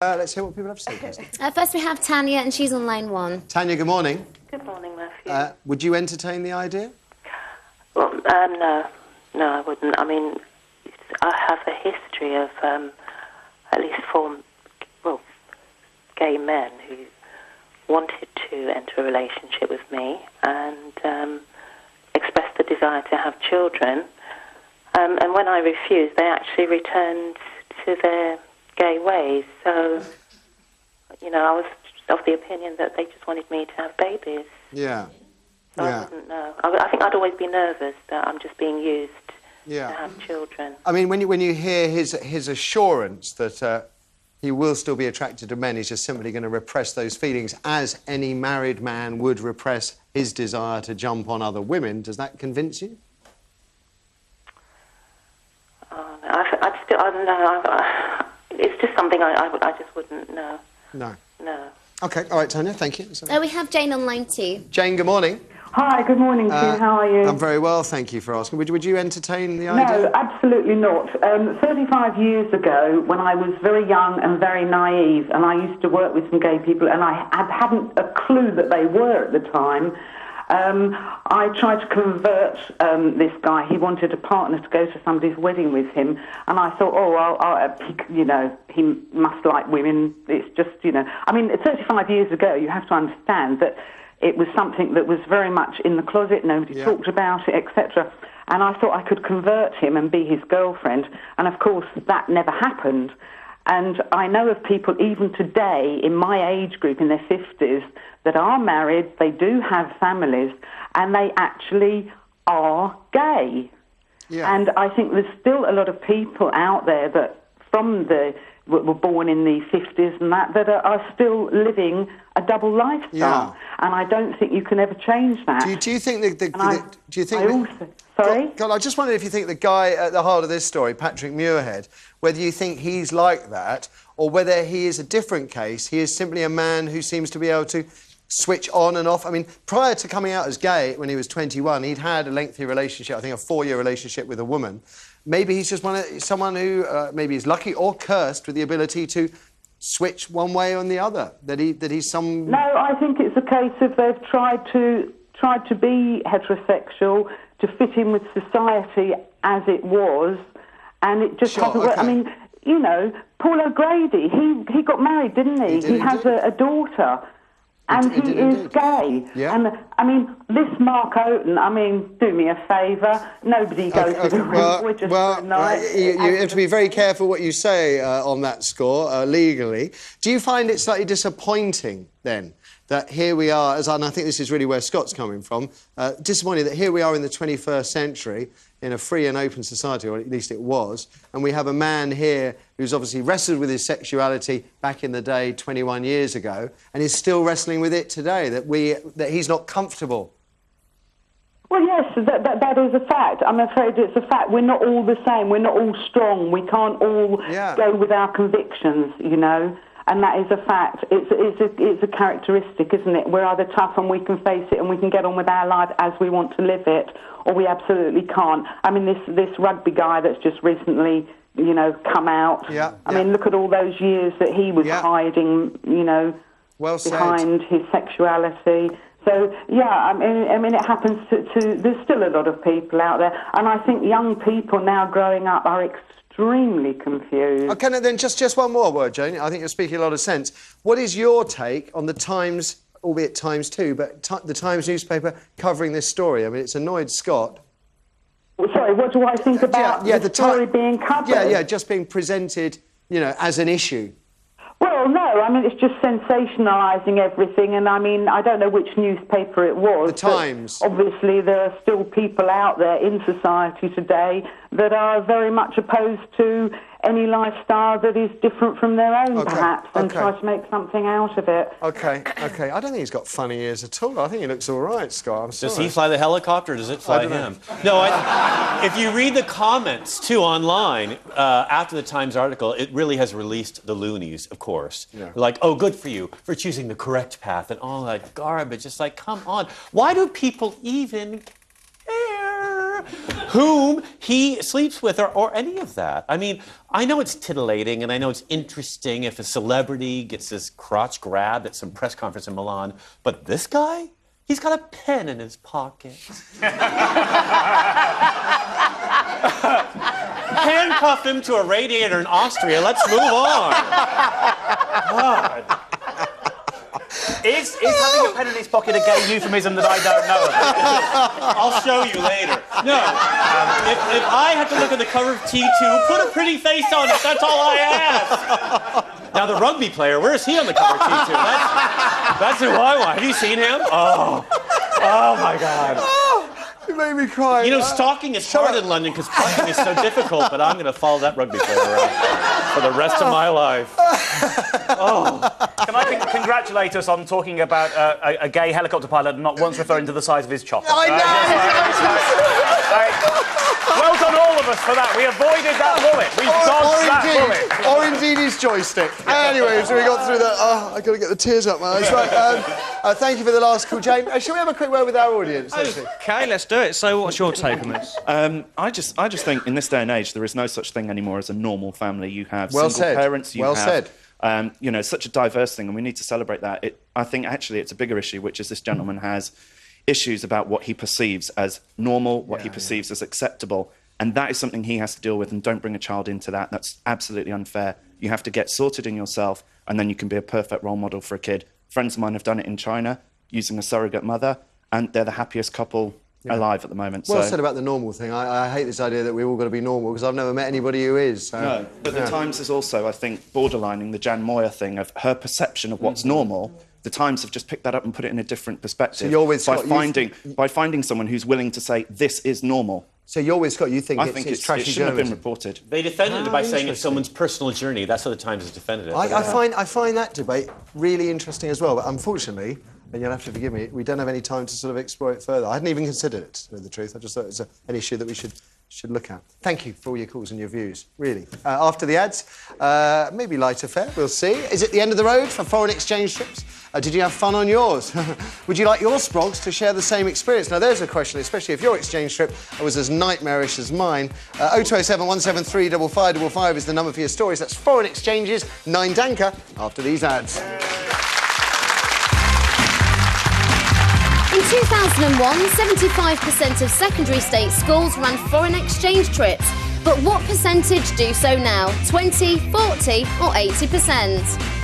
Let's hear what people have to say, Kirsty. First we have Tanya, and she's on line 1. Tanya, good morning. Good morning, Matthew. Would you entertain the idea? Well, no, I wouldn't. I mean, I have a history of at least 4, gay men who wanted to enter a relationship with me and expressed the desire to have children. And when I refused, they actually returned to their gay ways. So, you know, I was of the opinion that they just wanted me to have babies. Yeah. So I wouldn't know. I think I'd always be nervous that I'm just being used to have children. I mean, when you hear his assurance that he will still be attracted to men, he's just simply going to repress those feelings, as any married man would repress his desire to jump on other women, does that convince you? I don't know. It's just something I just wouldn't know. No. No. OK, all right, Tanya, thank you. We have Jane on line 2. Jane, good morning. Hi, good morning to you. How are you? I'm very well, thank you for asking. Would you entertain the idea? No, absolutely not. 35 years ago, when I was very young and very naive, and I used to work with some gay people, and I hadn't a clue that they were at the time, I tried to convert this guy. He wanted a partner to go to somebody's wedding with him, and I thought, you know, he must like women. It's just, you know, I mean, 35 years ago, you have to understand that it was something that was very much in the closet. Nobody talked about it, etc. And I thought I could convert him and be his girlfriend, and of course that never happened. And I know of people even today in my age group, in their 50s, that are married, they do have families, and they actually are gay. Yeah. And I think there's still a lot of people out there that were born in the 50s and that are still living a double lifestyle. Yeah. And I don't think you can ever change that. Do you think Sorry? God, I just wondered if you think the guy at the heart of this story, Patrick Muirhead, whether you think he's like that, or whether he is a different case. He is simply a man who seems to be able to switch on and off. I mean, prior to coming out as gay when he was 21, he'd had a lengthy relationship, I think a 4-year relationship with a woman. Maybe he's just someone who maybe is lucky or cursed with the ability to switch one way or the other. That he's some. No, I think it's a case of they've tried to be heterosexual to fit in with society as it was, and it just hasn't worked. I mean, you know, Paul O'Grady, he got married, didn't he? He has a daughter. And he is gay. Yeah. And, I mean, this Mark Oaten, I mean, do me a favour. Nobody goes to the ring. We're just for a night. You have to be very careful what you say on that score, legally. Do you find it slightly disappointing, then, that here we are, and I think this is really where Scott's coming from, disappointed that here we are in the 21st century, in a free and open society, or at least it was, and we have a man here who's obviously wrestled with his sexuality back in the day, 21 years ago, and is still wrestling with it today, that he's not comfortable? Well, yes, that is a fact. I'm afraid it's a fact. We're not all the same. We're not all strong. We can't all go with our convictions, you know, and that is a fact. It's a characteristic, isn't it? We're either tough and we can face it and we can get on with our life as we want to live it, or we absolutely can't. I mean, this rugby guy that's just recently, you know, come out. I mean, look at all those years that he was hiding, you know, behind his sexuality. So, I mean, it happens to... There's still a lot of people out there, and I think young people now growing up are extremely confused. OK, then just one more word, Jane. I think you're speaking a lot of sense. What is your take on the Times, albeit Times 2, but the Times newspaper covering this story? I mean, it's annoyed Scott. Sorry, what do I think about the story being covered? Yeah, just being presented, you know, as an issue. Well, no, I mean, it's just sensationalising everything, and I mean, I don't know which newspaper it was. The Times. Obviously, there are still people out there in society today that are very much opposed to any lifestyle that is different from their own, perhaps, and try to make something out of it. OK. I don't think he's got funny ears at all. I think he looks all right, Scott. I'm sorry. Does he fly the helicopter, or does it fly him? No, if you read the comments, too, online, after the Times article, it really has released the loonies, of course. They're like, oh, good for you for choosing the correct path and all that garbage. It's like, come on. Why do people even care? whom he sleeps with or any of that. I mean, I know it's titillating and I know it's interesting if a celebrity gets his crotch grabbed at some press conference in Milan, but this guy, he's got a pen in his pocket. Handcuff him to a radiator in Austria. Let's move on. God. Is having a pen in his pocket a gay euphemism that I don't know about? I'll show you later. No, if I had to look at the cover of T2, put a pretty face on it. That's all I ask. Now, the rugby player, where is he on the cover of T2? That's who I want. Have you seen him? Oh my God. You made me cry. You know, stalking is hard in London because parking is so difficult, but I'm going to follow that rugby player around for the rest of my life. Can I congratulate us on talking about a gay helicopter pilot and not once referring to the size of his chopper? I know! Well done, all of us, for that. We avoided that bullet. We dodged that bullet. Or indeed his joystick. Anyway, so we got through that. Oh, I've got to get the tears up my eyes. Right, thank you for the last call, James. Shall we have a quick word with our audience? Okay, let's do it. So what's your take on this? I just think in this day and age there is no such thing anymore as a normal family. You have well single said. parents. You well have, said. You know, such a diverse thing, and we need to celebrate that. I think actually it's a bigger issue, which is this gentleman has issues about what he perceives as normal, what he perceives as acceptable, and that is something he has to deal with. And don't bring a child into that. That's absolutely unfair. You have to get sorted in yourself, and then you can be a perfect role model for a kid. Friends of mine have done it in China using a surrogate mother, and they're the happiest couple alive at the moment. Well said about the normal thing. I hate this idea that we've all got to be normal because I've never met anybody who is. So. No, but the Times is also, I think, borderlining the Jan Moyer thing of her perception of what's normal. The Times have just picked that up and put it in a different perspective. So you're with Scott, by finding someone who's willing to say this is normal. So you're with Scott. You think it's trashy it shouldn't journalism? have been reported. They defended it by saying it's someone's personal journey. That's how the Times has defended it. I find that debate really interesting as well. But unfortunately, and you'll have to forgive me, we don't have any time to sort of explore it further. I hadn't even considered it, to tell you the truth. I just thought it was an issue that we should look at. Thank you for all your calls and your views, really. After the ads, maybe lighter fare, we'll see. Is it the end of the road for foreign exchange trips? Did you have fun on yours? Would you like your sprogs to share the same experience? Now, there's a question, especially if your exchange trip was as nightmarish as mine. 0207 173 5555 is the number for your stories. That's foreign exchanges, 9 danker, after these ads. In 2001, 75% of secondary state schools ran foreign exchange trips. But what percentage do so now? 20, 40 or 80%?